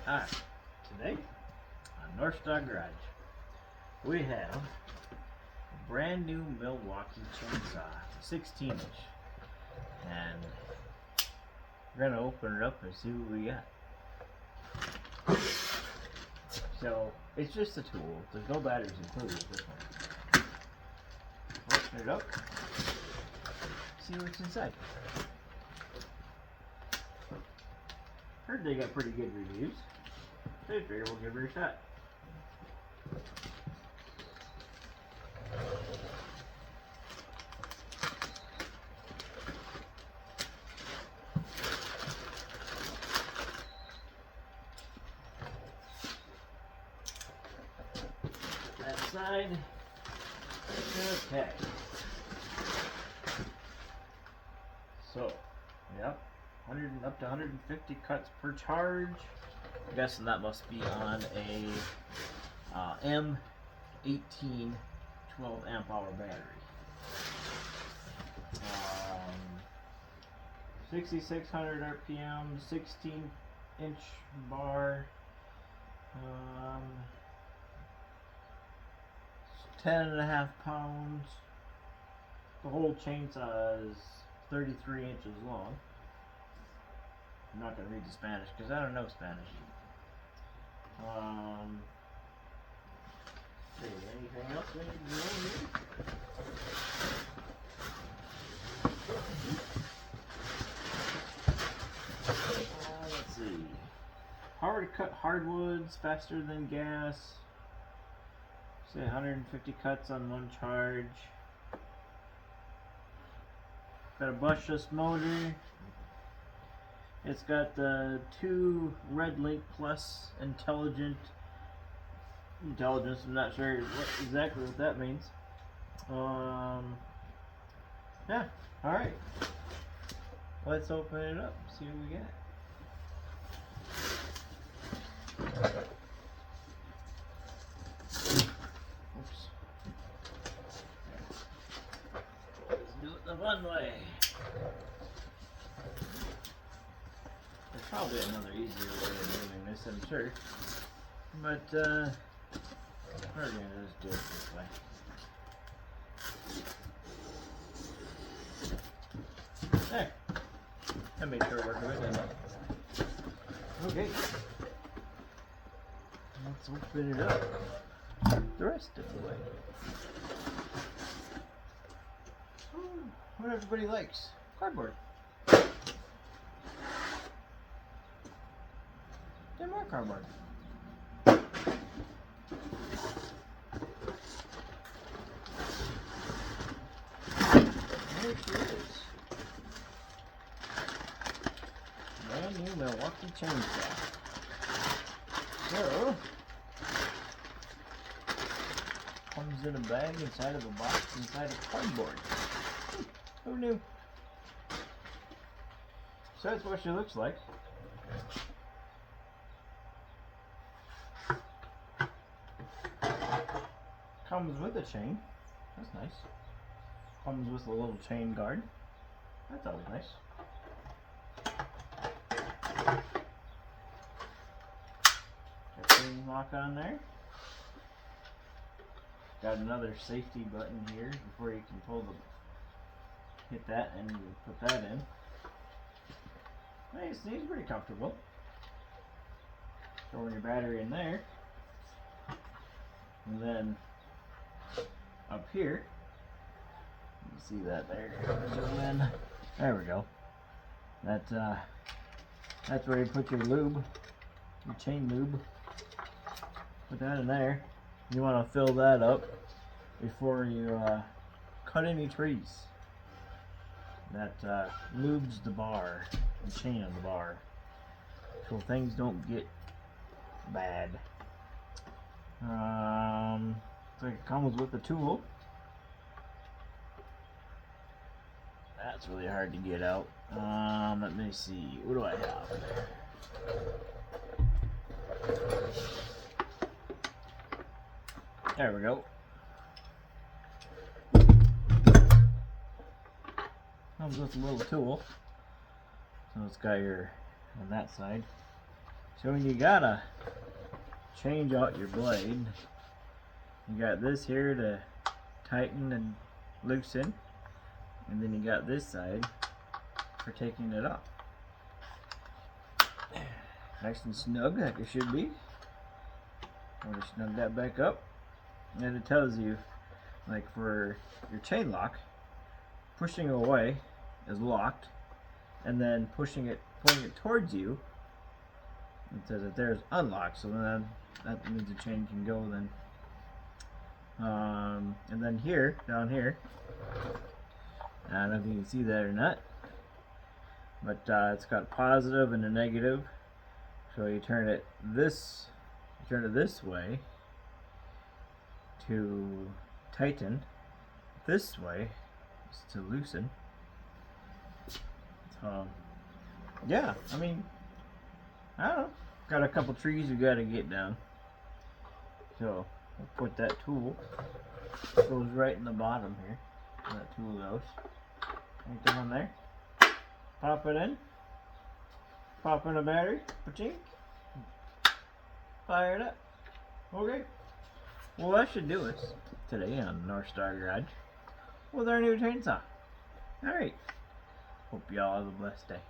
Alright, today on North Star Garage we have a brand new Milwaukee chainsaw, 16 inch, and we're gonna open it up and see what we got. So it's just a tool, there's no batteries included with this one. Open it up, see what's inside. Heard they got pretty good reviews. So I figure we'll give her a shot. That side. Okay. So, yep. 100 up to 150 cuts per charge. I'm guessing that must be on a M18 12 amp hour battery. 6600 RPM, 16 inch bar, 10.5 pounds. The whole chainsaw is 33 inches long. I'm not going to read the Spanish because I don't know Spanish. Anything else we need to know here? Let's see. Power to cut hardwoods faster than gas. Say 150 cuts on one charge. Got a brushless motor. It's got the 2 Red Link Plus intelligence. I'm not sure exactly what that means. Yeah. All right. Let's open it up. See what we got. Oops. Let's do it the fun way. There's probably another easier way of doing this, I'm sure. But, we're gonna just do it this way. There. That made sure it worked good, didn't it? Okay. Let's open it up the rest of the way. What everybody likes. Cardboard. There's more cardboard. There she is. Brand new Milwaukee chainsaw. So, comes in a bag inside of a box inside of cardboard. Who knew? So that's what she looks like. Comes with a chain. That's nice. Comes with a little chain guard. That's always nice. Got chain lock on there. Got another safety button here before you can pull the hit that and you put that in. Nice, it's pretty comfortable. Throwing your battery in there. And then up here, you see that there. Zoom in. There we go. That's where you put your lube, your chain lube. Put that in there. You want to fill that up before you cut any trees. That lubes the bar, the chain of the bar, so things don't get bad. So it comes with the tool. That's really hard to get out. Let me see. What do I have? There we go. Comes with a little tool. So it's got your, on that side, So when you gotta change out your blade, you got this here to tighten and loosen, and then you got this side for taking it off. Nice and snug like it should be. I'm going to snug that back up, and it tells you, like for your chain lock, pushing away is locked, and then pulling it towards you, it says that there's unlocked. So then that means the chain can go then. And then here, down here, I don't know if you can see that or not, but it's got a positive and a negative. So you turn it this way to tighten, this way is to loosen. So yeah, I mean, I don't know, got a couple trees we gotta get down. So we'll put that tool, goes right in the bottom here. That tool goes right down there. Pop it in. Pop in a battery. Pachink. Fire it up. Okay. Well, that should do us today on North Star Garage with our new chainsaw. Alright. Hope y'all have a blessed day.